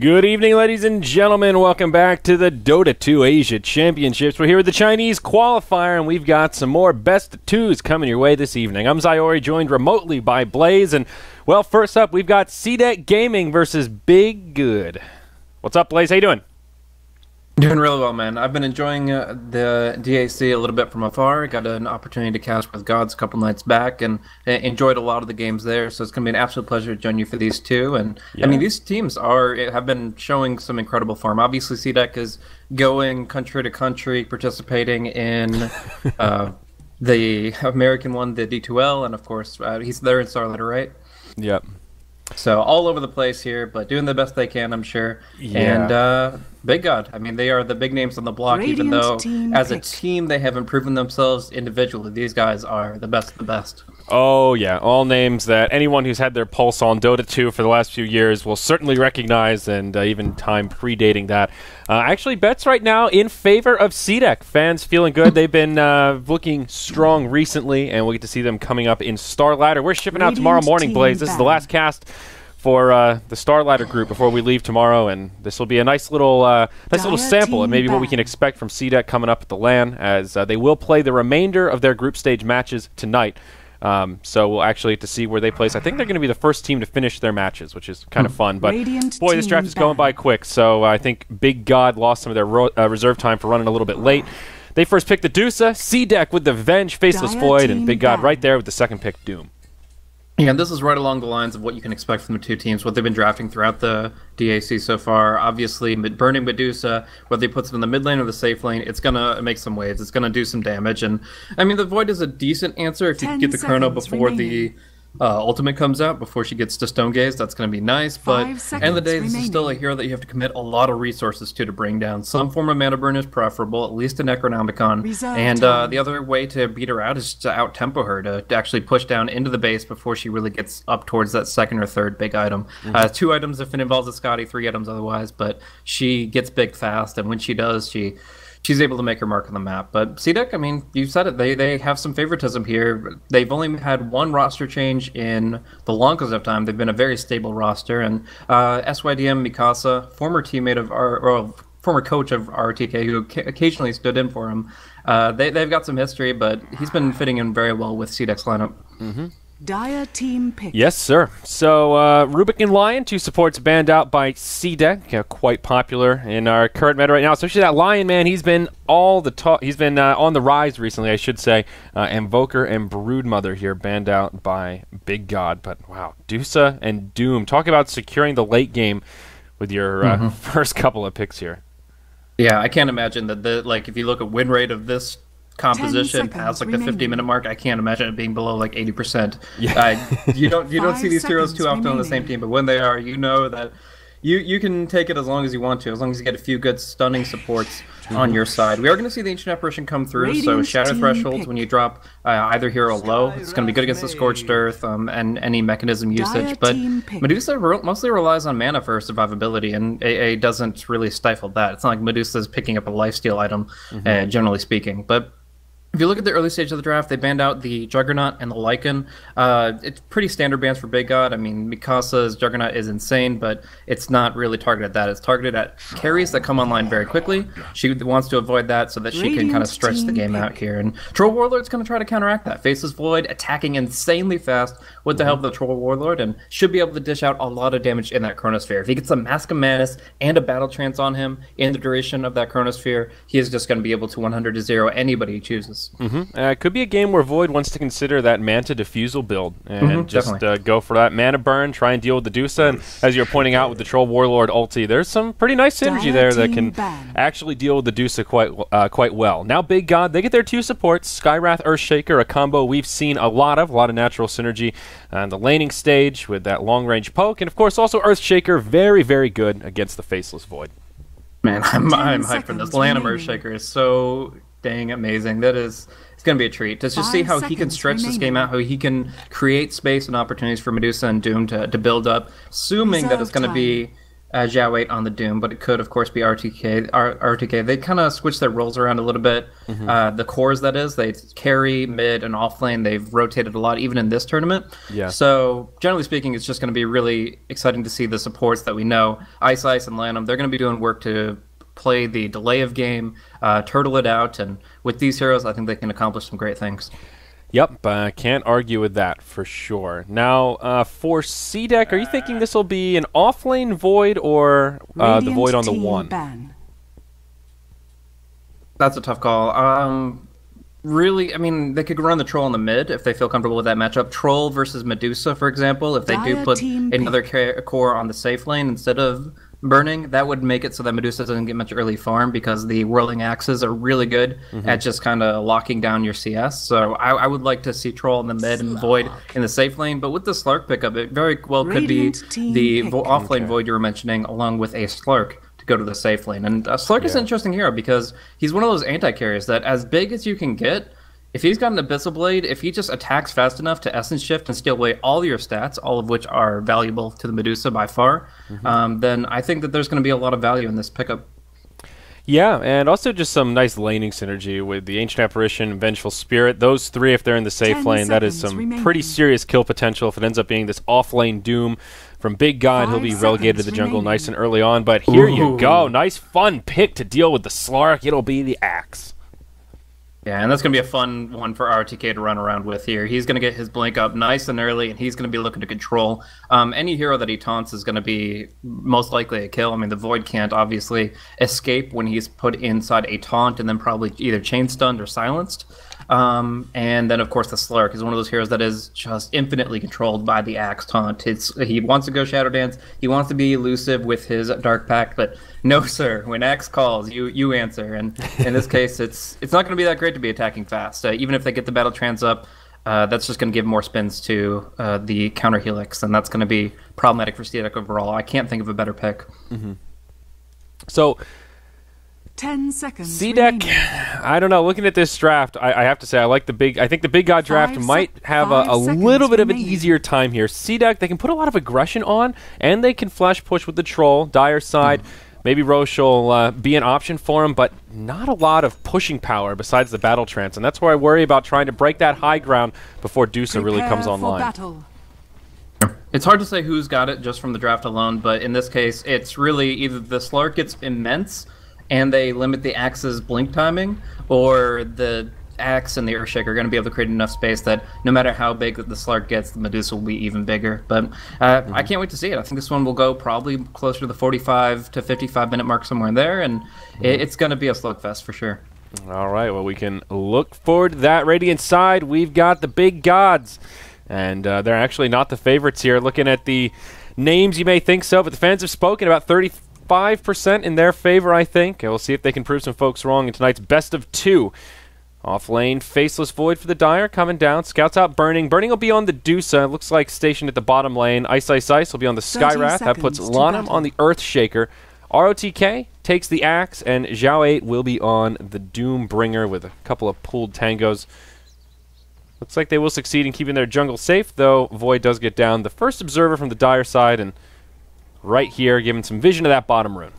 Good evening, ladies and gentlemen. Welcome back to the Dota 2 Asia Championships. We're here with the Chinese Qualifier, and we've got some more best of twos coming your way this evening. I'm Zyori, joined remotely by Blaze, and, well, first up, we've got CDEC Gaming versus Big Good. What's up, Blaze? How you doing? Doing really well, man. I've been enjoying the DAC a little bit from afar. Got an opportunity to cast with Gods a couple nights back and enjoyed a lot of the games there. So it's going to be an absolute pleasure to join you for these two. And yeah. I mean, these teams have been showing some incredible form. Obviously, CDEC is going country to country, participating in the American one, the D2L, and of course, he's there in Starlighter, right? Yep. So all over the place here, but doing the best they can, I'm sure. Yeah. And Big God, I mean, they are the big names on the block, even though as a team they haven't proven themselves individually. These guys are the best of the best. Oh, yeah. All names that anyone who's had their pulse on Dota 2 for the last few years will certainly recognize, and even time predating that. Actually, bets right now in favor of CDEC. Fans feeling good. They've been looking strong recently, and we'll get to see them coming up in Starlighter. We're shipping out tomorrow morning, Blaze. This is the last cast for the Starlighter group before we leave tomorrow, and this will be a nice little sample of maybe what we can expect from CDEC coming up at the LAN, as they will play the remainder of their group stage matches tonight. So we'll actually get to see where they place. I think they're going to be the first team to finish their matches, which is kind of fun. But boy, this draft is going by quick. So I think Big God lost some of their reserve time for running a little bit late. They first picked the Dusa, CDEC with the Venge, Faceless Void, and Big God right there with the second pick, Doom. Yeah, and this is right along the lines of what you can expect from the two teams, what they've been drafting throughout the DAC so far. Obviously, burning Medusa, whether he puts it in the mid lane or the safe lane, it's going to make some waves. It's going to do some damage. And, I mean, the Void is a decent answer if you can get the Chrono before the ultimate comes out, before she gets to Stone Gaze. That's going to be nice. But at the end of the day, this is still a hero that you have to commit a lot of resources to bring down. Some form of mana burn is preferable, at least a Necronomicon. And the other way to beat her out is to out-tempo her, to actually push down into the base before she really gets up towards that second or third big item. 2 items if it involves a Scotty, 3 items otherwise, but she gets big fast, and when she does, she's able to make her mark on the map. But CDEC, I mean, you said it, they have some favoritism here. They've only had one roster change in the longest of time. They've been a very stable roster. And SYDM Mikasa, former teammate of former coach of RTK, who occasionally stood in for him, they've got some history, but he's been fitting in very well with CDEC's lineup. Dire team pick. Yes, sir. So, Rubik and Lion, 2 supports banned out by CDEC, quite popular in our current meta right now. Especially that Lion, man, he's been he's been on the rise recently, I should say. Invoker and Broodmother here banned out by Big God. But wow, Dusa and Doom. Talk about securing the late game with your first couple of picks here. Yeah, I can't imagine that if you look at win rate of this composition past the 50-minute mark, I can't imagine it being below 80%. Yeah. You don't see these heroes too often on the same team, but when they are, you know that you can take it as long as you want to, as long as you get a few good stunning supports on your side. We are going to see the Ancient Apparition come through, so Shadow Thresholds, when you drop either hero low, it's going to be good against the Scorched Earth and any mechanism usage, but Medusa mostly relies on mana for survivability, and AA doesn't really stifle that. It's not like Medusa's picking up a lifesteal item, generally speaking, but if you look at the early stage of the draft, they banned out the Juggernaut and the Lycan. It's pretty standard bans for Big God. I mean, Mikasa's Juggernaut is insane, but it's not really targeted at that. It's targeted at carries that come online very quickly. She wants to avoid that so that she can kind of stretch the game out here. And Troll Warlord's going to try to counteract that. Faceless Void attacking insanely fast with the help of the Troll Warlord, and should be able to dish out a lot of damage in that Chronosphere. If he gets a Mask of Madness and a Battle Trance on him in the duration of that Chronosphere, he is just going to be able to 100-0 anybody he chooses. It could be a game where Void wants to consider that Manta Diffusal build and just go for that mana burn, try and deal with the Dusa. And as you're pointing out with the Troll Warlord ulti, there's some pretty nice synergy there that can actually deal with the Dusa quite well. Now Big God, they get their 2 supports, Skywrath, Earthshaker, a combo we've seen a lot of natural synergy on the laning stage with that long-range poke, and of course also Earthshaker, very, very good against the Faceless Void. Man, I'm hyped for this. Lanham Earthshaker is so dang amazing. It's going to be a treat to just see how he can stretch this game out, how he can create space and opportunities for Medusa and Doom to build up, assuming that it's going to be Zhao 8 on the Doom, but it could, of course, be RTK. They kind of switch their roles around a little bit. The cores, that is, they carry, mid, and off lane. They've rotated a lot, even in this tournament. Yeah. So, generally speaking, it's just going to be really exciting to see the supports that we know. Ice and Lanham, they're going to be doing work to play the delay of game, turtle it out, and with these heroes, I think they can accomplish some great things. Yep, can't argue with that for sure. Now, for CDEC, are you thinking this will be an off-lane Void or the Void on the 1? Ban. That's a tough call. Really, I mean, they could run the Troll in the mid if they feel comfortable with that matchup. Troll versus Medusa, for example, if they do put another core on the safe lane instead of Burning, that would make it so that Medusa doesn't get much early farm because the Whirling Axes are really good at just kind of locking down your CS. So I would like to see Troll in the mid and Void in the safe lane. But with the Slark pickup, it very well could be the off-lane Void you were mentioning along with a Slark to go to the safe lane. And Slark is an interesting hero because he's one of those anti-carries that as big as you can get, if he's got an Abyssal Blade, if he just attacks fast enough to Essence Shift and steal away all your stats, all of which are valuable to the Medusa by far, then I think that there's going to be a lot of value in this pickup. Yeah, and also just some nice laning synergy with the Ancient Apparition and Vengeful Spirit. Those three, if they're in the safe lane, that is some pretty serious kill potential if it ends up being this off-lane Doom from Big God. He'll be relegated to the jungle nice and early on, but here you go. Nice, fun pick to deal with the Slark. It'll be the Axe. Yeah, and that's going to be a fun one for RTK to run around with here. He's going to get his blink up nice and early, and he's going to be looking to control. Any hero that he taunts is going to be most likely a kill. I mean, the Void can't obviously escape when he's put inside a taunt and then probably either chain stunned or silenced. And then, of course, the Slark is one of those heroes that is just infinitely controlled by the Axe taunt. He wants to go Shadow Dance. He wants to be elusive with his Dark Pact, but no, sir. When Axe calls, you answer. And in this case, it's not going to be that great to be attacking fast. Even if they get the Battle Trans up, that's just going to give more spins to the counter Helix, and that's going to be problematic for CDEC overall. I can't think of a better pick. So 10 seconds. CDEC, I don't know. Looking at this draft, I have to say I think the Big God draft might have a little bit of an easier time here. CDEC, they can put a lot of aggression on, and they can flash push with the Troll. Dire side, maybe Roche will be an option for him, but not a lot of pushing power besides the Battle Trance, and that's where I worry about trying to break that high ground before Dusa really comes online. It's hard to say who's got it just from the draft alone, but in this case, it's really either the Slark gets immense and they limit the Axe's blink timing, or the Axe and the Earthshaker are going to be able to create enough space that no matter how big that the Slark gets, the Medusa will be even bigger. But I can't wait to see it. I think this one will go probably closer to the 45 to 55 minute mark, somewhere in there, and it's going to be a slugfest for sure. All right, well, we can look forward to that. Radiant side, we've got the Big Gods, and they're actually not the favorites here. Looking at the names, you may think so, but the fans have spoken about 35% in their favor, I think. And we'll see if they can prove some folks wrong in tonight's best of two. Off lane, Faceless Void for the Dire coming down. Scouts out Burning. Burning will be on the Dusa. It looks like stationed at the bottom lane. Ice will be on the Skywrath. That puts Lanham on the Earthshaker. ROTK takes the Axe, and Zhao 8 will be on the Doombringer with a couple of pooled tangos. Looks like they will succeed in keeping their jungle safe, though Void does get down. The first observer from the Dire side, and right here, giving some vision to that bottom rune.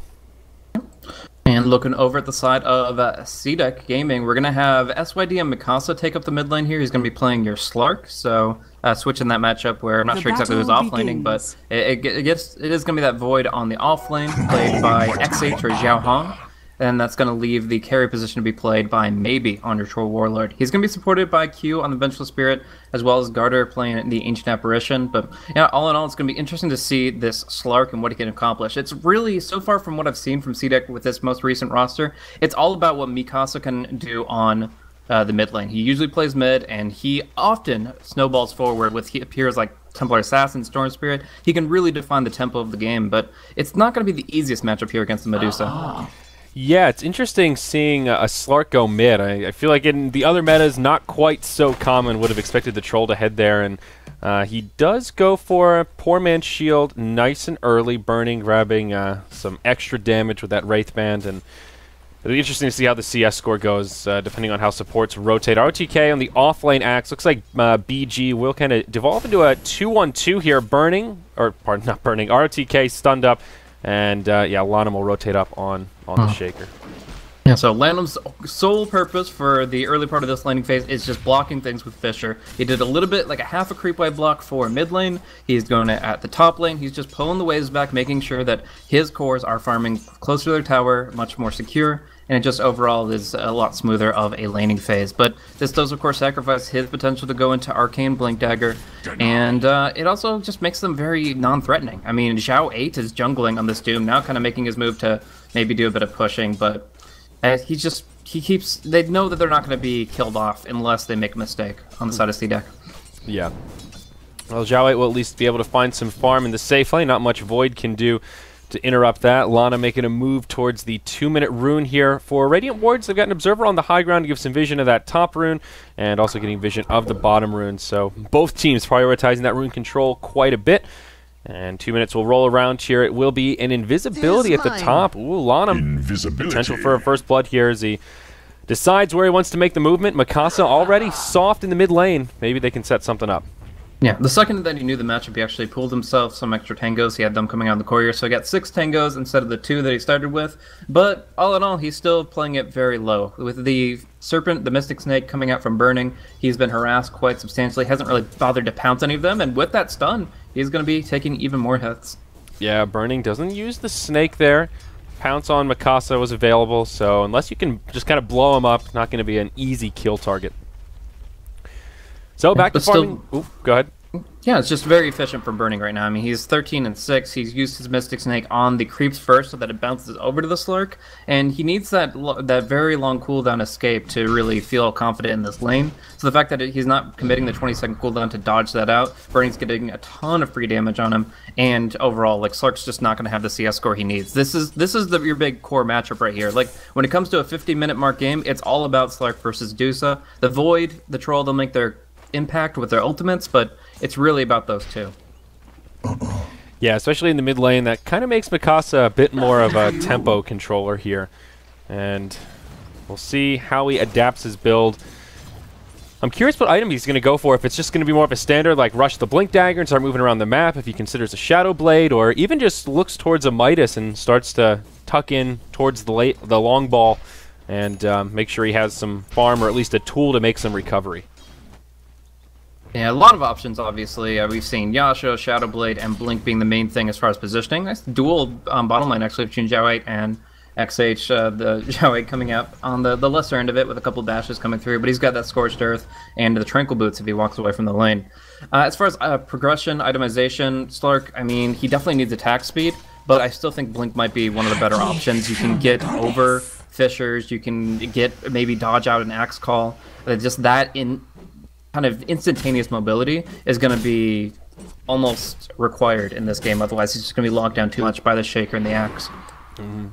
And looking over at the side of CDEC Gaming, we're going to have SYD and Mikasa take up the mid lane here. He's going to be playing your Slark, so switching that matchup where I'm not sure exactly who's off-laning, but it is going to be that Void on the off-lane, played by XH or Xiao Hong. And that's going to leave the carry position to be played by maybe on your Troll Warlord. He's going to be supported by Q on the Vengeful Spirit, as well as Garter playing the Ancient Apparition. But yeah, all in all, it's going to be interesting to see this Slark and what he can accomplish. It's really, so far from what I've seen from CDEC with this most recent roster, it's all about what Mikasa can do on the mid lane. He usually plays mid, and he often snowballs forward with heroes like Templar Assassin, Storm Spirit. He can really define the tempo of the game, but it's not going to be the easiest matchup here against the Medusa. Yeah, it's interesting seeing a Slark go mid. I feel like in the other metas, not quite so common. Would have expected the Troll to head there, and he does go for a Poor Man's Shield nice and early, Burning, grabbing some extra damage with that Wraith Band, and it'll be interesting to see how the CS score goes, depending on how supports rotate. RTK on the off-lane Axe. Looks like BG will kind of devolve into a 2-1-2 here. Burning, or pardon, not Burning, RTK stunned up. And yeah, Lanham will rotate up on the Shaker. Yeah, so Lanham's sole purpose for the early part of this laning phase is just blocking things with Fissure. He did a little bit, like a half a creep wave block for mid lane. He's going at the top lane. He's just pulling the waves back, making sure that his cores are farming closer to their tower, much more secure, and it just overall is a lot smoother of a laning phase. But this does, of course, sacrifice his potential to go into Arcane Blink Dagger, and it also just makes them very non-threatening. I mean, Zhao 8 is jungling on this Doom, now kind of making his move to maybe do a bit of pushing, but he keeps. They know that they're not going to be killed off unless they make a mistake on the side of CDEC. Yeah. Well, Zhao 8 will at least be able to find some farm in the safe lane. Not much Void can do to interrupt that. Lana making a move towards the 2-minute rune here. For Radiant Wards, they've got an Observer on the high ground to give some vision of that top rune, and also getting vision of the bottom rune. So both teams prioritizing that rune control quite a bit. And 2 minutes will roll around here. It will be an invisibility at the top. Ooh, Lanham. Potential for a first blood here as he decides where he wants to make the movement. Mikasa already soft in the mid lane. Maybe they can set something up. Yeah, the second that he knew the matchup, he actually pulled himself some extra tangos. He had them coming out of the courier, so he got 6 tangos instead of the 2 that he started with. But all in all, he's still playing it very low. With the Serpent, the Mystic Snake coming out from Burning, he's been harassed quite substantially, hasn't really bothered to pounce any of them, and with that stun, he's going to be taking even more hits. Yeah, Burning doesn't use the Snake there. Pounce on Mikasa was available, so unless you can just kind of blow him up, not going to be an easy kill target. So back to farming. Ooh, go ahead. Yeah, it's just very efficient for Burning right now. I mean, he's 13 and 6. He's used his Mystic Snake on the creeps first so that it bounces over to the Slurk, and he needs that very long cooldown escape to really feel confident in this lane. So the fact that he's not committing the 20-second cooldown to dodge that out, Burning's getting a ton of free damage on him, and overall, like, Slurk's just not going to have the CS score he needs. This is your big core matchup right here. Like, when it comes to a 50-minute mark game, it's all about Slurk versus Dusa. The Void, the Troll, they'll make their impact with their ultimates, but it's really about those two. Yeah, especially in the mid lane, that kind of makes Mikasa a bit more of a tempo controller here. And we'll see how he adapts his build. I'm curious what item he's going to go for, if it's just going to be more of a standard, like rush the Blink Dagger and start moving around the map, if he considers a Shadow Blade, or even just looks towards a Midas and starts to tuck in towards the long ball and make sure he has some farm, or at least a tool to make some recovery. Yeah, a lot of options, obviously. We've seen Yasha, Shadow Blade, and Blink being the main thing as far as positioning. Nice dual bottom line, actually, between Zhao 8 and XH. The Zhao 8 coming up on the lesser end of it with a couple dashes coming through, but he's got that Scorched Earth and the Tranquil Boots if he walks away from the lane. As far as progression, itemization, Slark, I mean, he definitely needs attack speed, but I still think Blink might be one of the better options. You can get over Fissures, you can get maybe dodge out an Axe Call. Just that in kind of instantaneous mobility is going to be almost required in this game. Otherwise, he's just going to be locked down too much by the Shaker and the Axe. Mm-hmm.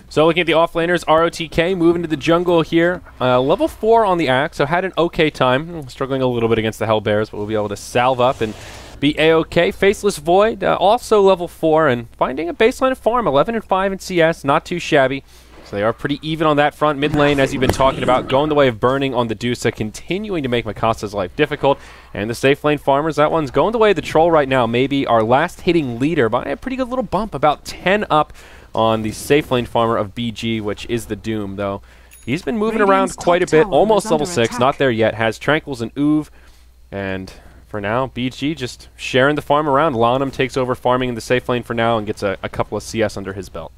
So looking at the offlaners, ROTK moving to the jungle here. Level 4 on the Axe, so had an okay time. Struggling a little bit against the Hellbears, but we'll be able to salve up and be A-OK. Faceless Void, also level 4, and finding a baseline of farm, 11 and 5 in CS, not too shabby. So they are pretty even on that front. Mid lane, as you've been talking about, going the way of Burning on the Dusa, continuing to make Mikasa's life difficult. And the safe lane farmers, that one's going the way of the Troll right now. Maybe our last hitting leader by a pretty good little bump, about 10 up on the safe lane farmer of BG, which is the Doom, though. He's been moving around quite a bit, almost level 6, not there yet. Has Tranquils and Uv, and for now, BG just sharing the farm around. Lanham takes over farming in the safe lane for now and gets a couple of CS under his belt.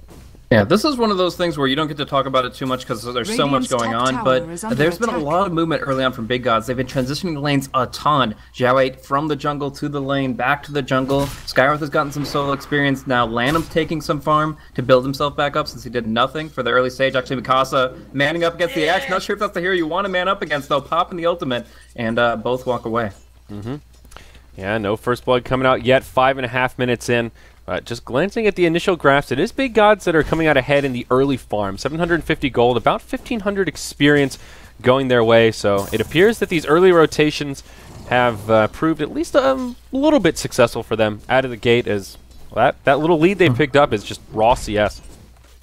Yeah, this is one of those things where you don't get to talk about it too much because there's so much going on, but there's been a lot of movement early on from Big Gods. They've been transitioning the lanes a ton. Zhao 8 from the jungle to the lane, back to the jungle. Skywrath has gotten some solo experience. Now Lanham's taking some farm to build himself back up since he did nothing for the early stage. Actually, Mikasa manning up against the Axe. Not sure if that's the hero you want to man up against, though. Popping the ultimate, and both walk away. Mm-hmm. Yeah, no first blood coming out yet. 5.5 minutes in. Just glancing at the initial graphs, it is Big Gods that are coming out ahead in the early farm. 750 gold, about 1,500 experience going their way. So it appears that these early rotations have proved at least a little bit successful for them out of the gate, as that little lead they picked up is just raw CS.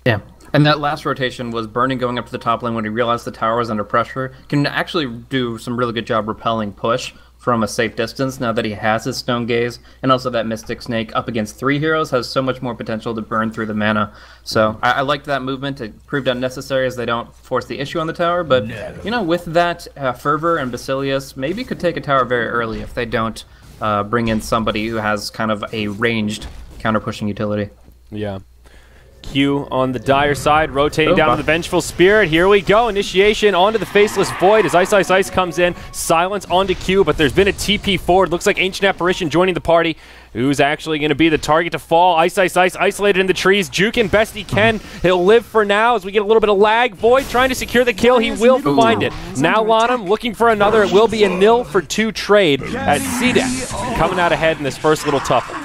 Yeah. And that last rotation was Burning going up to the top lane when he realized the tower was under pressure. Can actually do some really good job repelling push from a safe distance now that he has his Stone Gaze, and also that Mystic Snake up against 3 heroes has so much more potential to burn through the mana. So I liked that movement. It proved unnecessary as they don't force the issue on the tower, but you know, with that Fervor and Basilius maybe could take a tower very early if they don't bring in somebody who has kind of a ranged counter-pushing utility. Yeah. Q on the Dire side, rotating down to the Vengeful Spirit. Here we go. Initiation onto the Faceless Void as Ice Ice Ice comes in. Silence onto Q, but there's been a TP forward. Looks like Ancient Apparition joining the party. Who's actually going to be the target to fall? Ice Ice Ice isolated in the trees. Juking best he can. He'll live for now as we get a little bit of lag. Void trying to secure the kill. He will find it. Now Lanham looking for another. It will be a 0-for-2 trade as CDEC coming out ahead in this first little tuffle.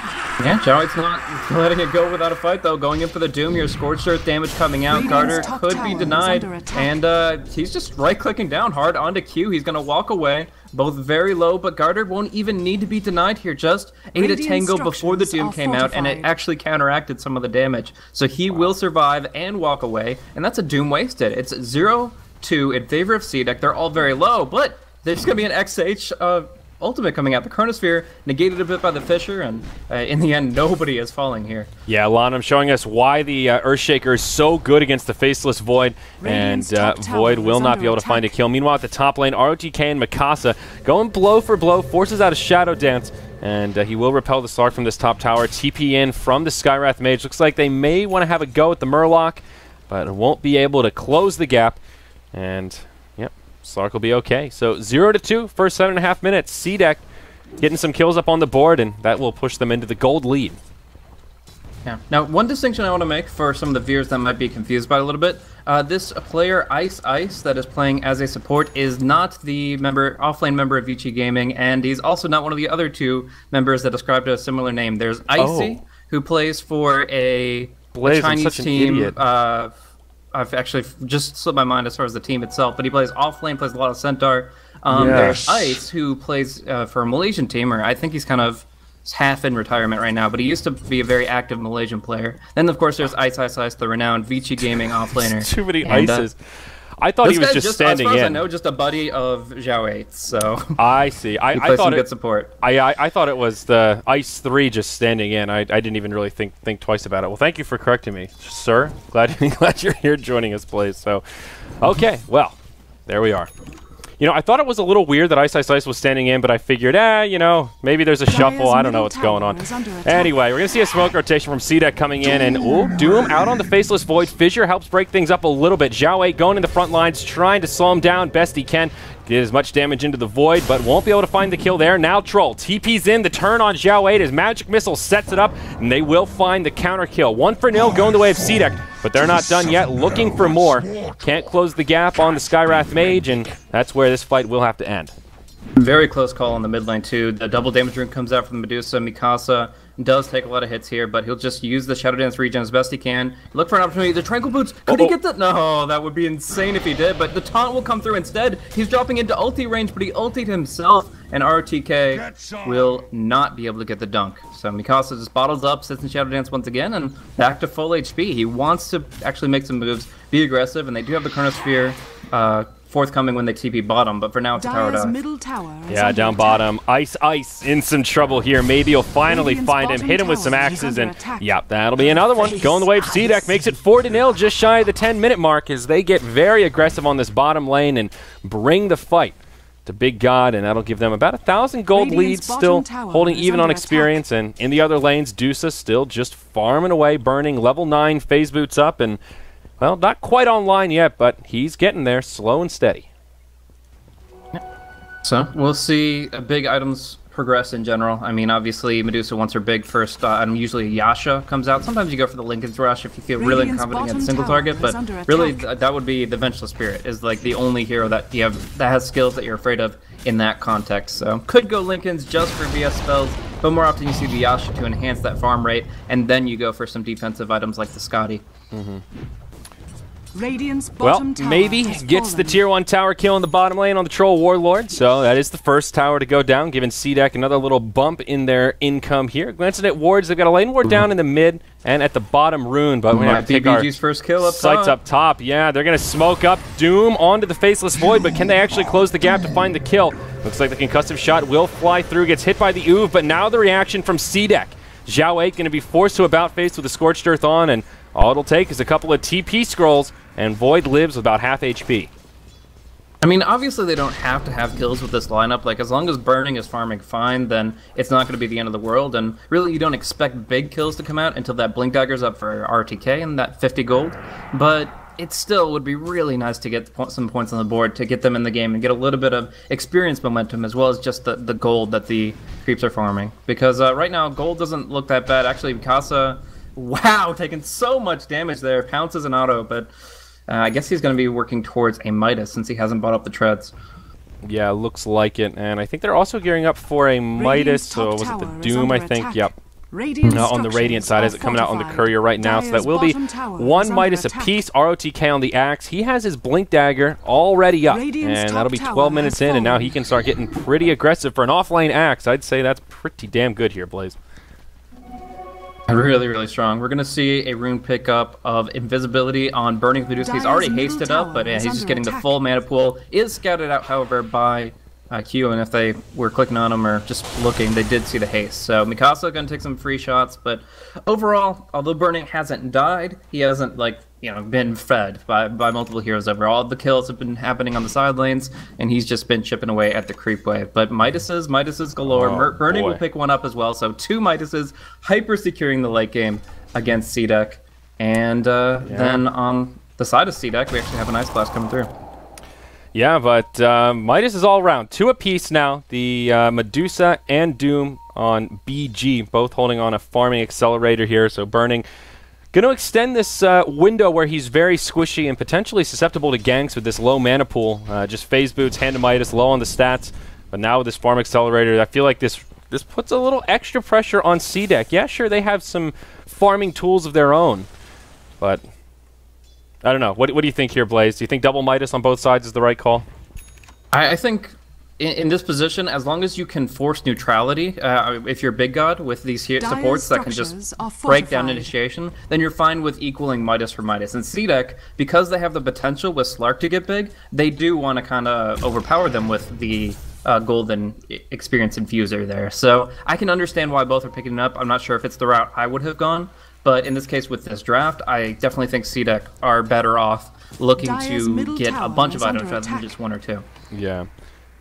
Yeah, Zyori's not letting it go without a fight, though. Going in for the Doom here. Scorched Earth damage coming out. Garter could be denied. And he's just right-clicking down hard onto Q. He's going to walk away. Both very low, but Garter won't even need to be denied here. Just ate a Tango before the Doom came out, and it actually counteracted some of the damage. So he will survive and walk away, and that's a Doom wasted. It's 0-2 in favor of CDEC. They're all very low, but there's going to be an XH ultimate coming out. The Chronosphere negated a bit by the Fissure, and in the end, nobody is falling here. Yeah, Lanham showing us why the Earthshaker is so good against the Faceless Void, and Void will not be able to find a kill. Meanwhile, at the top lane, ROTK and Mikasa going blow for blow, forces out a Shadow Dance, and he will repel the Slark from this top tower. TP in from the Skywrath Mage. Looks like they may want to have a go at the Murloc, but won't be able to close the gap, and Slark will be okay. So 0-2, first 7.5 minutes. CDEC getting some kills up on the board, and that will push them into the gold lead. Yeah. Now, one distinction I want to make for some of the viewers that might be confused by it a little bit, this player Ice Ice that is playing as a support is not the offlane member of Vici Gaming, and he's also not one of the other 2 members that described a similar name. There's Icy, who plays for a Chinese team. I've actually just slipped my mind as far as the team itself, but he plays offlane, plays a lot of Centaur. There's Ice, who plays for a Malaysian team, or I think he's kind of half in retirement right now, but he used to be a very active Malaysian player. Then, of course, there's Ice Ice Ice, the renowned Vici Gaming offlaner. Too many Ices. I thought he was just standing in. As far as I know, just a buddy of Zhao 8's, so... I see. I plays thought some good support. I thought it was the Ice 3 just standing in. I didn't even really think twice about it. Well, thank you for correcting me, sir. Glad you're here joining us, please. So, okay, well, there we are. You know, I thought it was a little weird that Ice Ice Ice was standing in, but I figured, you know, maybe there's a shuffle. I don't know what's going on. Anyway, we're going to see a smoke rotation from CDEC coming in, and Doom out on the Faceless Void. Fissure helps break things up a little bit. Zhao 8 going in the front lines, trying to slow him down best he can. Get as much damage into the Void, but won't be able to find the kill there. Now Troll TP's in, the turn on Zhao 8 as Magic Missile sets it up, and they will find the counter kill. 1-0 going the way of CDEC, but they're not done yet, looking for more. Can't close the gap on the Skywrath Mage, and that's where this fight will have to end. Very close call on the mid lane, too. The double damage rune comes out from Medusa. Mikasa does take a lot of hits here, but he'll just use the Shadow Dance regen as best he can. Look for an opportunity. The Tranquil Boots, could he get that? No, that would be insane if he did, but the taunt will come through instead. He's dropping into ulti range, but he ultied himself, and ROTK will not be able to get the dunk. So Mikasa just bottles up, sits in Shadow Dance once again, and back to full HP. He wants to actually make some moves, be aggressive, and they do have the Chronosphere forthcoming when they TP bottom, but for now it's a tower dive. Yeah, down bottom. Ice Ice in some trouble here. Maybe he'll finally find him, hit him with some axes, and yep, that'll be another one. Going the way of CDEC makes it 4-0, just shy of the 10-minute mark as they get very aggressive on this bottom lane and bring the fight to Big God, and that'll give them about 1,000 gold leads, still holding even on experience, and in the other lanes, Dusa still just farming away, burning level 9 phase boots up, and well, not quite online yet, but he's getting there, slow and steady. So, we'll see big items progress in general. I mean, obviously, Medusa wants her big first item. Usually Yasha comes out. Sometimes you go for the Linken's Rush if you feel really confident against single target, but really, that would be the Vengeful Spirit is like the only hero that you have that has skills that you're afraid of in that context. So, could go Linken's just for VS spells, but more often you see the Yasha to enhance that farm rate, and then you go for some defensive items like the Scotty. Well, maybe gets the tier 1 tower kill in the bottom lane on the Troll Warlord, so that is the first tower to go down, giving CDEC another little bump in their income here. Glancing at wards, they've got a lane ward down in the mid and at the bottom rune, but we have to take our first kill up sights up top. Yeah, they're going to smoke up Doom onto the Faceless Void, but can they actually close the gap to find the kill? Looks like the concussive shot will fly through, gets hit by the Oov, but now the reaction from CDEC. Zyori going to be forced to about face with the Scorched Earth on, and all it'll take is a couple of TP scrolls, and Void lives with about half HP. I mean, obviously they don't have to have kills with this lineup. Like, as long as Burning is farming fine, then it's not going to be the end of the world. And really, you don't expect big kills to come out until that Blink Dagger's up for RTK and that 50 gold. But it still would be really nice to get some points on the board to get them in the game and get a little bit of experience momentum as well as just the gold that the creeps are farming. Because right now, gold doesn't look that bad. Actually, Mikasa, wow, taking so much damage there. Pounces an auto, but I guess he's going to be working towards a Midas since he hasn't bought up the treads. Yeah, looks like it. And I think they're also gearing up for a Midas. So was it the Doom, I think? Yep. On the Radiant side, as it coming out on the Courier right now. So that will be one Midas apiece. ROTK on the Axe. He has his Blink Dagger already up. And that'll be 12 minutes in, and now he can start getting pretty aggressive for an off-lane Axe. I'd say that's pretty damn good here, Blaze. Really, really strong. We're going to see a rune pickup of invisibility on Burning Medusa. He's already hasted up, but yeah, he's just getting the full mana pool. Is scouted out, however, by Q, and if they were clicking on him or just looking, they did see the haste. So Mikasa going to take some free shots, but overall, although Burning hasn't died, he hasn't, like, you know, been fed by multiple heroes overall. The kills have been happening on the side lanes, and he's just been chipping away at the creep wave. But Midases galore. Burning will pick one up as well, so 2 Midases hyper securing the late game against CDEC. And then on the side of CDEC, we actually have an Ice Blast coming through. Yeah, but Midas is all around. 2 apiece now. The Medusa and Doom on BG, both holding on a farming accelerator here. So Burning going to extend this window where he's very squishy and potentially susceptible to ganks with this low mana pool. Just phase boots, hand to Midas, low on the stats. But now with this farm accelerator, I feel like this puts a little extra pressure on CDEC. Yeah, sure, they have some farming tools of their own, but I don't know. What do you think here, Blaze? Do you think double Midas on both sides is the right call? I think in this position, as long as you can force neutrality, if you're Big God with these supports that can just break down initiation, then you're fine with equaling Midas for Midas. And CDEC, because they have the potential with Slark to get big, they do want to kind of overpower them with the golden experience infuser there. So I can understand why both are picking it up. I'm not sure if it's the route I would have gone, but in this case with this draft, I definitely think CDEC are better off looking to get a bunch of items rather than just 1 or 2. Yeah.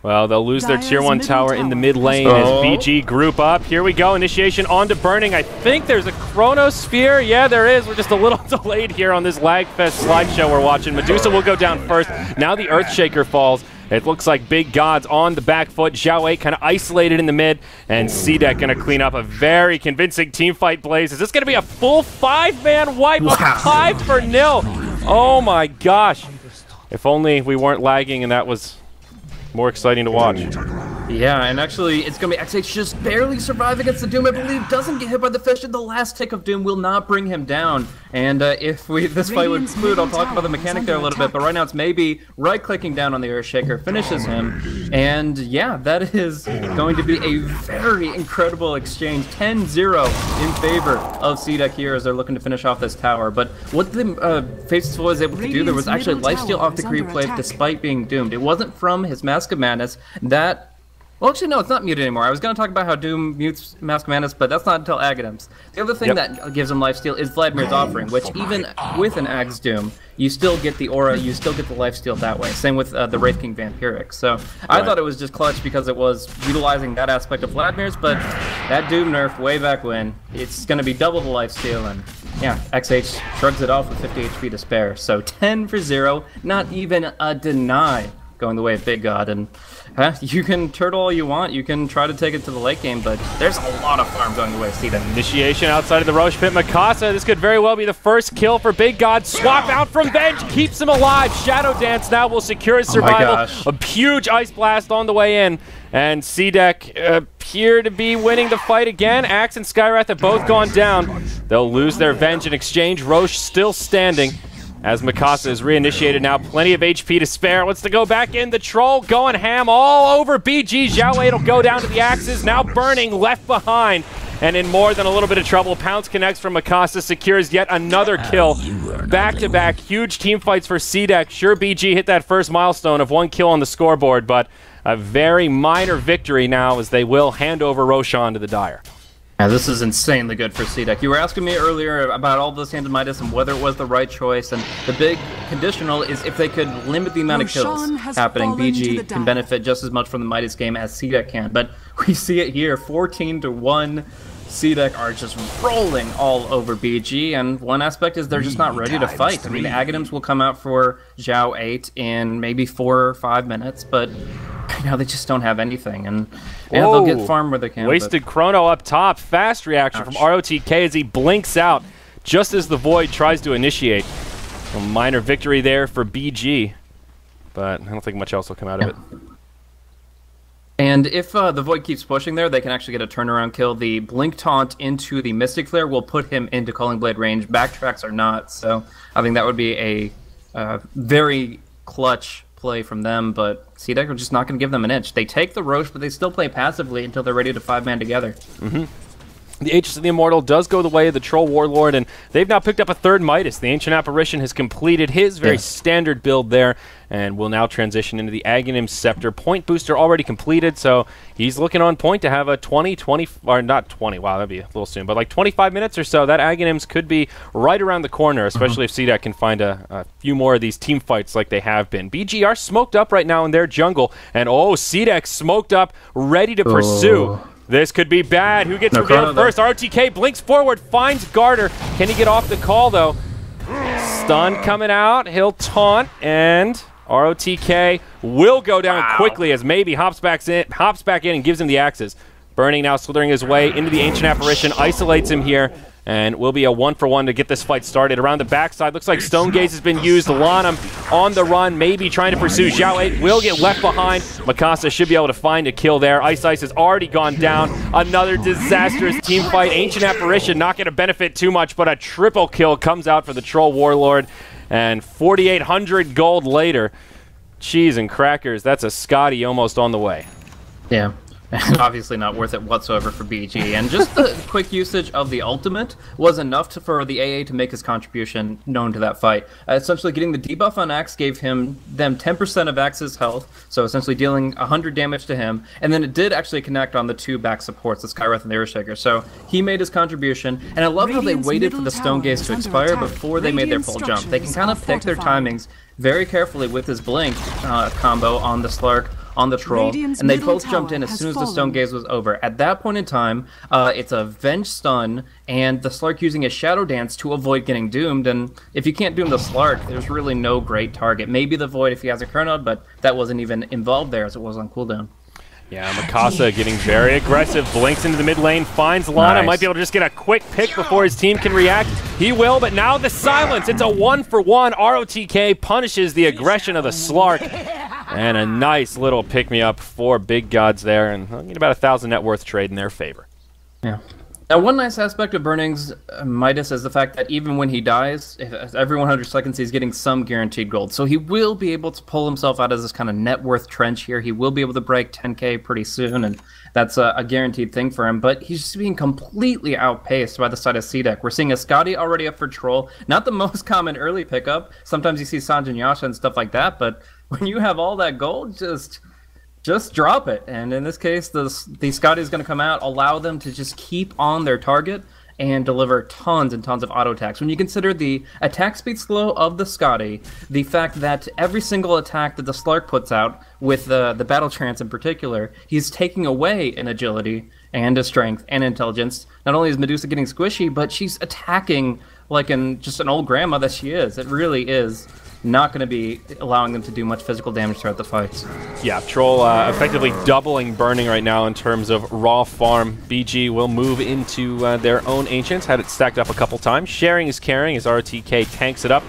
Well, they'll lose their tier 1 tower in the mid lane as BG group up. Here we go, initiation onto Burning. I think there's a Chronosphere. Yeah, there is. We're just a little delayed here on this Lagfest slideshow we're watching. Medusa will go down first. Now the Earthshaker falls. It looks like Big God's on the back foot. Xiao kind of isolated in the mid, and CDEC going to clean up a very convincing team fight, Blaze. Is this going to be a full 5-man wipe? Wow. 5-0. Oh my gosh. If only we weren't lagging and that was more exciting to watch. Yeah, and actually, it's going to be XH just barely survive against the Doom, I believe. Doesn't get hit by the fish, and the last tick of Doom will not bring him down. And if this fight would conclude, I'll talk about the mechanic there a little bit, but right now it's maybe right-clicking down on the Earthshaker, finishes him. And yeah, that is going to be a very incredible exchange. 10-0 in favor of CDEC here as they're looking to finish off this tower. But what the Faithful was able to do there was actually lifesteal off the creep wave despite being doomed. It wasn't from his Mask of Madness. That... Well, actually, no, it's not muted anymore. I was going to talk about how Doom mutes Mask of Madness, but that's not until Aghanim's. The other thing that gives him lifesteal is Vladimir's Offering, which even with an Ag's Doom, you still get the aura, you still get the lifesteal that way. Same with the Wraith King Vampiric. So I thought it was just clutch because it was utilizing that aspect of Vladimir's, but that Doom nerf way back when, it's going to be double the lifesteal, and yeah, XH shrugs it off with 50 HP to spare. So 10-0, not even a deny going the way of Big God, and you can turtle all you want, you can try to take it to the late game, but there's a lot of farm going the way of CDEC. Initiation outside of the Roche Pit. Mikasa, this could very well be the first kill for Big God. Swap out from bench, keeps him alive. Shadow Dance now will secure his survival. A huge Ice Blast on the way in, and CDEC appear to be winning the fight again. Axe and Skywrath have both gone down. They'll lose their Venge in exchange. Roche still standing as Mikasa is reinitiated now. Plenty of HP to spare. Wants to go back in. The Troll going ham all over BG. Xiao will go down to the Axes. Now Burning left behind. and in more than a little bit of trouble. Pounce connects from Mikasa, secures yet another kill. Back-to-back, huge team fights for CDEC. Sure, BG hit that first milestone of 1 kill on the scoreboard, but a very minor victory now as they will hand over Roshan to the Dire. Yeah, this is insanely good for CDEC. You were asking me earlier about all this hand of Midas and whether it was the right choice, and the big conditional is if they could limit the amount of kills happening, BG can benefit just as much from the Midas game as CDEC can. But we see it here, 14-1. CDEC are just rolling all over BG, and one aspect is they're just not ready to fight. I mean, Aghanims will come out for Zhao 8 in maybe 4 or 5 minutes, but now they just don't have anything, and yeah, they'll get farm where they can. Wasted Chrono up top. Fast reaction from ROTK as he blinks out just as the Void tries to initiate. A minor victory there for BG, but I don't think much else will come out of it. And if the Void keeps pushing there, they can actually get a turnaround kill. The Blink Taunt into the Mystic Flare will put him into Calling Blade range. Backtracks are not, so I think that would be a very clutch play from them, but CDEC are just not going to give them an inch. They take the Roche, but they still play passively until they're ready to 5-man together. The Aegis of the Immortal does go the way of the Troll Warlord, and they've now picked up a third Midas. The Ancient Apparition has completed his very standard build there, and will now transition into the Aghanim Scepter. Point booster already completed, so he's looking on point to have a 20, or not 20, wow, that'd be a little soon, but like 25 minutes or so. That Aghanims could be right around the corner, especially if CDEC can find a few more of these team fights like they have been. BG are smoked up right now in their jungle, and CDEC smoked up, ready to pursue. This could be bad. Who gets revealed first? RTK blinks forward, finds Garter. Can he get off the call, though? Stun coming out. He'll taunt, and ROTK will go down quickly as maybe hops back in and gives him the axes. Burning now slithering his way into the Ancient Apparition, isolates him here, and will be a 1-for-1 to get this fight started. Around the backside, looks like Stone Gaze has been used. Lanham on the run, maybe trying to pursue. Zhao 8 will get left behind. Mikasa should be able to find a kill there. Ice has already gone down. Another disastrous team fight. Ancient Apparition not going to benefit too much, but a triple kill comes out for the Troll Warlord. And 4,800 gold later, cheese and crackers, that's a Scotty almost on the way. Yeah. Obviously not worth it whatsoever for BG, and just the quick usage of the ultimate was enough for the AA to make his contribution known to that fight. Essentially getting the debuff on Axe gave them 10% of Axe's health, so essentially dealing 100 damage to him, and then it did actually connect on the 2 back supports, the Skywrath and the Earthshaker, so he made his contribution, and I love how they waited for the Stone Gaze to expire before they made their full jump. They can kind of pick their timings very carefully with his Blink combo on the Slark, on the Troll, and they both jumped in as soon as the Stone Gaze was over. At that point in time, it's a Venge Stun, and the Slark using a Shadow Dance to avoid getting doomed, and if you can't doom the Slark, there's really no great target. Maybe the Void if he has a Chrono, but that wasn't even involved there as it was on cooldown. Yeah, Mikasa getting very aggressive, blinks into the mid lane, finds Lana, might be able to just get a quick pick before his team can react. He will, but now the silence, it's a 1-for-1. ROTK punishes the aggression of the Slark, and a nice little pick-me-up for Big Gods there, and I mean, about 1,000 net worth trade in their favor. Yeah. Now, one nice aspect of Burning's Midas is the fact that even when he dies, every 100 seconds he's getting some guaranteed gold. So he will be able to pull himself out of this kind of net worth trench here. He will be able to break 10k pretty soon, and that's a guaranteed thing for him. But he's just being completely outpaced by the side of CDEC. We're seeing a Scotty already up for Troll. Not the most common early pickup. Sometimes you see Sanjin Yasha and stuff like that, but when you have all that gold, just drop it. And in this case, the Scotty is going to come out, allow them to just keep on their target and deliver tons and tons of auto attacks. When you consider the attack speed slow of the Scotty, the fact that every single attack that the Slark puts out, with the battle trance in particular, he's taking away in agility and a strength and intelligence. Not only is Medusa getting squishy, but she's attacking like just an old grandma that she is. It really is not going to be allowing them to do much physical damage throughout the fights. Yeah, Troll effectively doubling Burning right now in terms of raw farm. BG will move into their own Ancients. Had it stacked up a couple times. Sharing is caring as RTK tanks it up.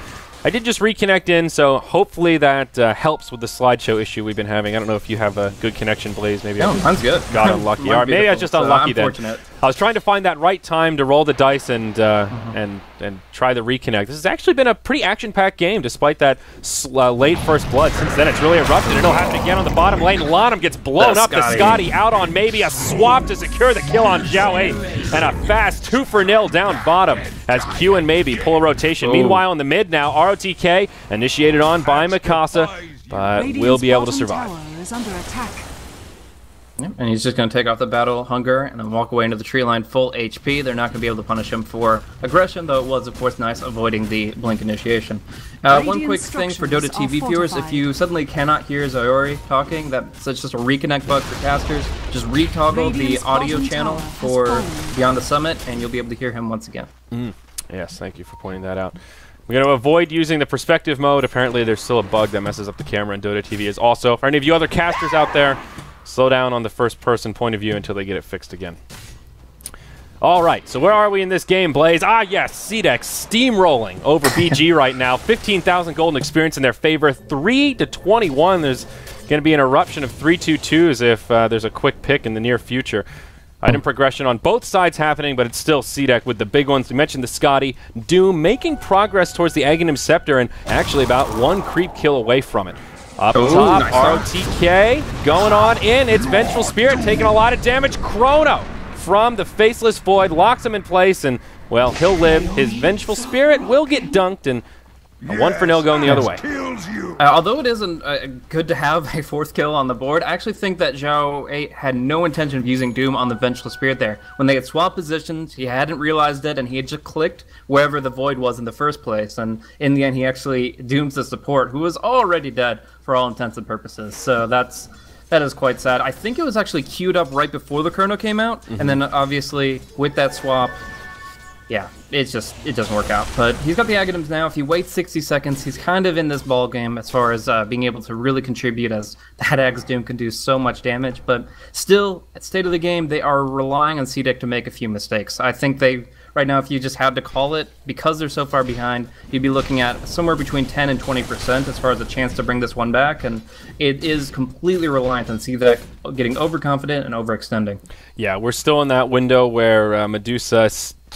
I did just reconnect in, so hopefully that helps with the slideshow issue we've been having. I don't know if you have a good connection, Blaze. Maybe no, mine's good. Got unlucky. Or maybe I was just unlucky then. Unfortunate. I was trying to find that right time to roll the dice and try the reconnect. This has actually been a pretty action-packed game, despite that late first blood. Since then, it's really erupted. It'll happen again on the bottom lane. Lanham gets blown up. The Scotty out on maybe a swap to secure the kill on Zyori, and a fast 2-for-0 down bottom as Q and maybe pull a rotation. Meanwhile, in the mid now, ROTK initiated on by Mikasa, but will be able to survive. Is under attack. Yep, and he's just going to take off the battle hunger and then walk away into the tree line full HP. They're not going to be able to punish him for aggression, though it was, of course, nice avoiding the blink initiation. One quick thing for Dota TV viewers, if you suddenly cannot hear Zyori talking, that's just a reconnect bug for casters. Just retoggle the audio channel for Beyond the Summit, and you'll be able to hear him once again. Yes, thank you for pointing that out. We're going to avoid using the perspective mode. Apparently, there's still a bug that messes up the camera in Dota TV. Is also, for any of you other casters out there, slow down on the first-person point of view until they get it fixed again. All right, so where are we in this game, Blaze? Ah, yes, CDEC steamrolling over BG right now. 15,000 golden experience in their favor. 3-21. There's going to be an eruption of 3-2-2s if there's a quick pick in the near future. Item progression on both sides happening, but it's still CDEC with the big ones. We mentioned the Scotty. Doom making progress towards the Aghanim Scepter and actually about one creep kill away from it. Up top, nice ROTK going on in. It's Vengeful Spirit taking a lot of damage. Chrono from the Faceless Void locks him in place, and, well, he'll live. His Vengeful Spirit will get dunked, and a 1-for-0 going the other way. Although it isn't good to have a fourth kill on the board, I actually think that Zhao 8 had no intention of using Doom on the Vengeful Spirit there. When they had swapped positions, he hadn't realized it, and he had just clicked wherever the Void was in the first place. And in the end, he actually dooms the support, who was already dead for all intents and purposes. So that is quite sad. I think it was actually queued up right before the Chrono came out, and then obviously with that swap, yeah, it doesn't work out. But he's got the Aghanims now. If he waits 60 seconds, he's kind of in this ball game as far as being able to really contribute, as that Aghs Doom can do so much damage. But still, at state of the game, they are relying on CDEC to make a few mistakes. I think right now, if you just had to call it, because they're so far behind, you'd be looking at somewhere between 10 and 20% as far as a chance to bring this one back. And it is completely reliant on CDEC getting overconfident and overextending. Yeah, we're still in that window where Medusa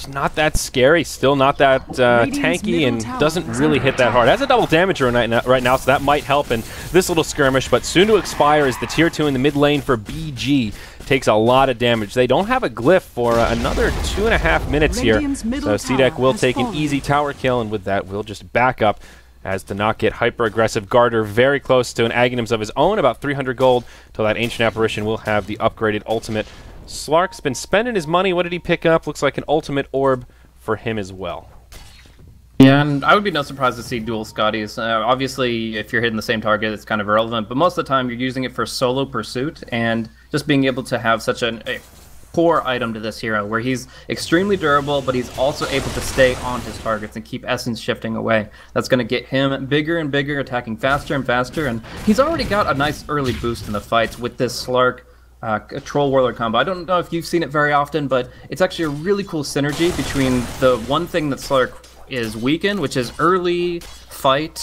not that scary, still not that tanky, and doesn't really hit that hard. Has a double damager right now, so that might help in this little skirmish, but soon to expire is the tier 2 in the mid lane for BG. Takes a lot of damage. They don't have a glyph for another 2.5 minutes here, so CDEC will take an easy tower kill, and with that, we'll just back up as to not get hyper-aggressive. Garter very close to an Aghanims of his own, about 300 gold, till that Ancient Apparition will have the upgraded ultimate. Slark's been spending his money. What did he pick up? Looks like an ultimate orb for him as well. Yeah, and I would be no surprise to see dual Scotties. Obviously, if you're hitting the same target, it's kind of irrelevant, but most of the time you're using it for solo pursuit, and just being able to have such a core item to this hero, where he's extremely durable, but he's also able to stay on his targets and keep essence shifting away. That's going to get him bigger and bigger, attacking faster and faster, and he's already got a nice early boost in the fights with this Slark Troll Warlord combo. I don't know if you've seen it very often, but it's actually a really cool synergy between the one thing that Slark is weak in, which is early fight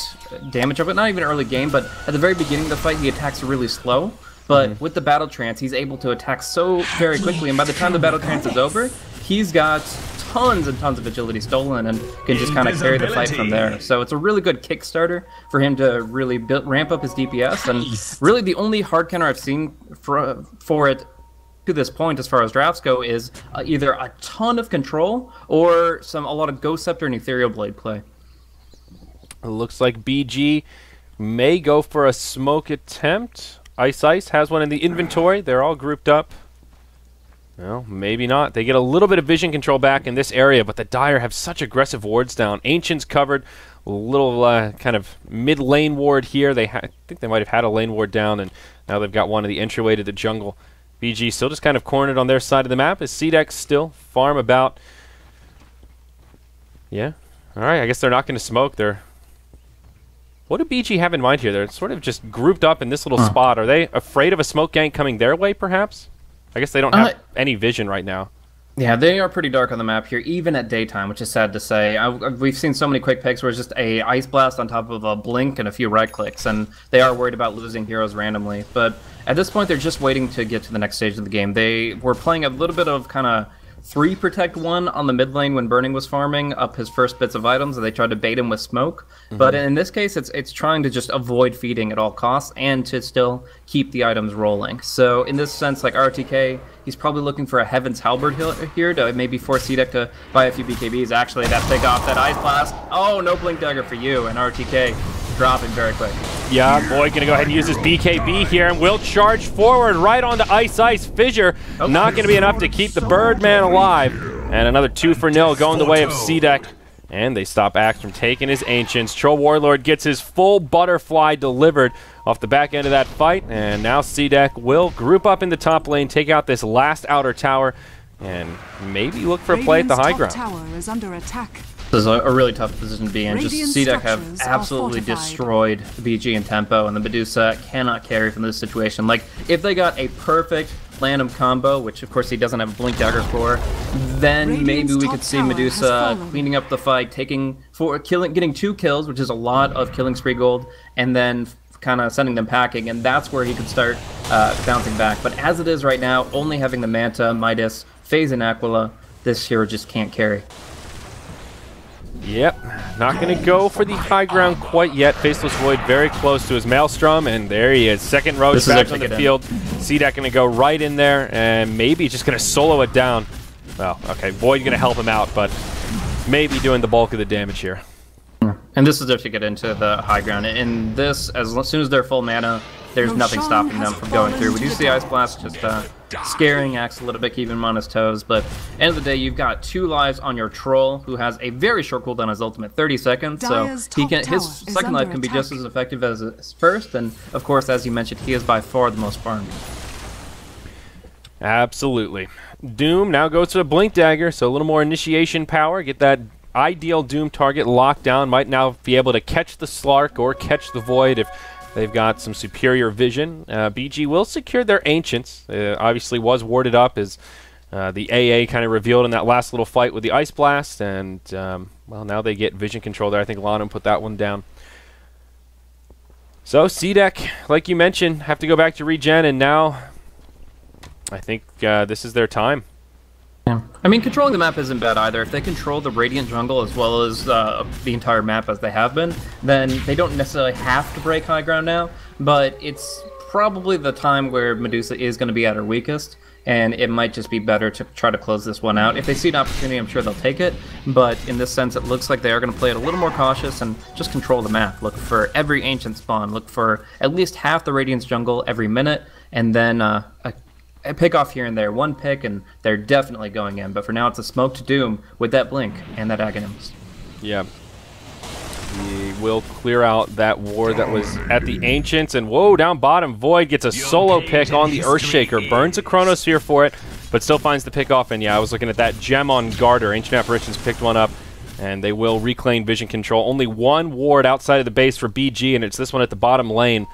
damage of it. Not even early game, but at the very beginning of the fight, he attacks really slow. But with the Battle Trance, he's able to attack so very quickly, and by the time the Battle Trance is over, he's got tons and tons of agility stolen and can just kind of carry the fight from there. So it's a really good Kickstarter for him to really ramp up his DPS, and really the only hard counter I've seen for it to this point as far as drafts go is either a ton of control or a lot of Ghost Scepter and Ethereal Blade play. It looks like BG may go for a smoke attempt. Ice has one in the inventory. They're all grouped up. Well, maybe not. They get a little bit of vision control back in this area, but the Dire have such aggressive wards down. Ancient's covered. A little kind of mid-lane ward here. I think they might have had a lane ward down, and now they've got one of the entryway to the jungle. BG still just kind of cornered on their side of the map as CDEC still farm about. Yeah. All right, I guess they're not going to smoke. What do BG have in mind here? They're sort of just grouped up in this little spot. Are they afraid of a smoke gank coming their way, perhaps? I guess they don't have any vision right now. Yeah, they are pretty dark on the map here, even at daytime, which is sad to say. We've seen so many quick picks where it's just a Ice Blast on top of a blink and a few right clicks, and they are worried about losing heroes randomly. But at this point, they're just waiting to get to the next stage of the game. They were playing a little bit of kind of 3 Protect 1 on the mid lane when Burning was farming up his first bits of items, and they tried to bait him with smoke. But in this case, it's trying to just avoid feeding at all costs and to still keep the items rolling. So in this sense, like RTK, he's probably looking for a Heaven's Halberd here to maybe force CDEC to buy a few BKBs. Actually, that pick off that Ice Blast. Oh, no Blink Dagger for you, and RTK dropping very quick. Yeah, Void gonna go ahead and use his BKB here, and will charge forward right onto Ice Fissure. Not gonna be enough to keep the Birdman alive. And another 2-for-0 going the way of CDEC. And they stop Axe from taking his Ancients. Troll Warlord gets his full butterfly delivered off the back end of that fight. And now CDEC will group up in the top lane, take out this last outer tower, and maybe look for a play at the high ground. Tower is under attack. This is a really tough position to be in. Just CDEC have structures absolutely are fortified. destroyed the BG and tempo, and the Medusa cannot carry from this situation. Like, if they got a perfect Lanham combo, which of course he doesn't have a Blink Dagger for, then Radiant's maybe we top could see tower Medusa has fallen. cleaning up the fight, getting 2 kills, which is a lot of killing spree gold, and then kind of sending them packing, and that's where he could start bouncing back. But as it is right now, only having the Manta, Midas, Phase, and Aquila, this hero just can't carry. Yep, not going to go for the high ground quite yet. Faceless Void very close to his Maelstrom, and there he is. Second Roach back on the field. CDEC going to go right in there, and maybe just going to solo it down. Well, okay, Void going to help him out, but maybe doing the bulk of the damage here. And this is if you get into the high ground. In this, as soon as they're full mana, there's nothing stopping them from going through. We do see Ice Blast just scaring Axe a little bit, keeping him on his toes. But end of the day, you've got 2 lives on your Troll, who has a very short cooldown on his ultimate, 30 seconds. Dyer's So he top his tower is second life under can be just attack. as effective as his first. And of course, as you mentioned, he is by far the most farmed. Absolutely. Doom now goes to a Blink Dagger, so a little more initiation power. Get that ideal Doom target locked down. Might now be able to catch the Slark or catch the Void if they've got some superior vision. BG will secure their Ancients. Obviously was warded up as the AA kind of revealed in that last little fight with the Ice Blast. And, well, now they get vision control there. I think Lanham put that one down. So CDEC, like you mentioned, have to go back to regen, and now I think this is their time. Yeah. I mean, controlling the map isn't bad either. If they control the Radiant jungle as well as the entire map as they have been, then they don't necessarily have to break high ground now, but it's probably the time where Medusa is going to be at her weakest, and it might just be better to try to close this one out. If they see an opportunity, I'm sure they'll take it, but in this sense, it looks like they are going to play it a little more cautious and just control the map. Look for every Ancient spawn, look for at least half the Radiant's jungle every minute, and then a pick off here and there, 1 pick, and they're definitely going in. But for now, it's a smoke to Doom with that Blink and that Agonist. Yeah. He will clear out that ward that was at the Ancients. And whoa, down bottom, Void gets a solo pick on the Earthshaker. Burns a Chronosphere for it, but still finds the pick off. And yeah, I was looking at that gem on Garter. Ancient Apparitions picked one up, and they will reclaim vision control. Only 1 ward outside of the base for BG, and it's this one at the bottom lane.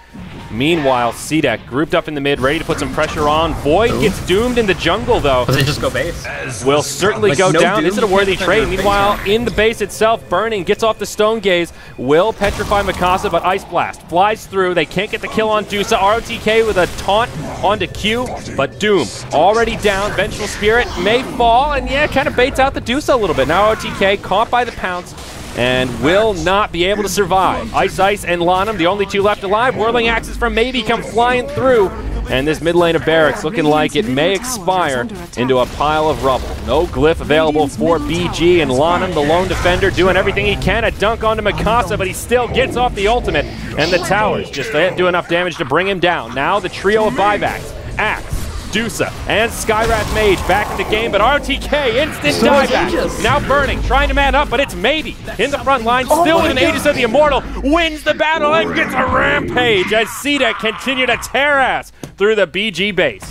Meanwhile, CDEC grouped up in the mid, ready to put some pressure on. Void gets doomed in the jungle, though. But they just go base. Will certainly Like, go no down. Doom, Is it a worthy can't defend trade? your base Meanwhile, here. in the base itself, Burning gets off the Stone Gaze. Will petrify Mikasa, but Ice Blast flies through. They can't get the kill on Dusa. ROTK with a taunt onto Q, but Doom already down. Vengeful Spirit may fall, and yeah, kind of baits out the Dusa a little bit. Now ROTK caught by the pounce and will not be able to survive. Ice and Lanham, the only 2 left alive. Whirling Axes from Maybe come flying through, and this mid lane of Barracks looking like it may expire into a pile of rubble. No glyph available for BG, and Lanham, the lone defender, doing everything he can. A dunk onto Mikasa, but he still gets off the ultimate, and the towers just didn't do enough damage to bring him down. Now the trio of buybacks. Axe, Dusa, and Skywrath Mage back in the game, but RTK instant dieback. Now Burning, trying to man up, but it's Maybe in the front line, still with an Aegis of the Immortal, wins the battle and gets a rampage as CDEC continue to tear ass through the BG base.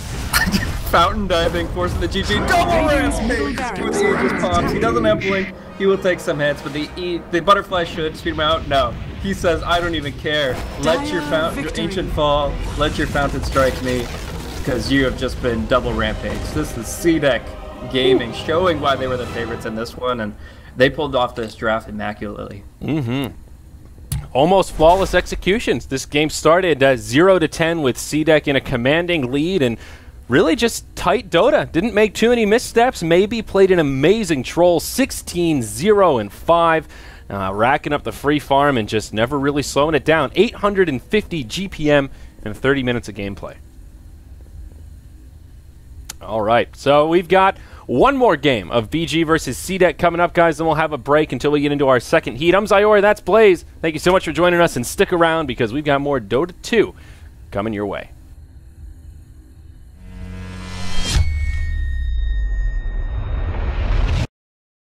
Fountain diving, forcing the GG. Double rampage with the Aegis pops. He doesn't have Blink. He will take some hits, but the Butterfly should speed him out. No. He says, I don't even care. Let your Ancient fall. Let your Fountain strike me, because you have just been double rampage. This is CDEC Gaming showing why they were the favorites in this one, and they pulled off this draft immaculately. Almost flawless executions. This game started 0-10 with CDEC in a commanding lead, and really just tight Dota. Didn't make too many missteps. Maybe played an amazing Troll, 16-0-5. Racking up the free farm and just never really slowing it down. 850 GPM and 30 minutes of gameplay. All right, so we've got one more game of BG versus CDEC coming up, guys, then we'll have a break until we get into our second heat. I'm Zyori, that's Blaze. Thank you so much for joining us, and stick around because we've got more Dota 2 coming your way.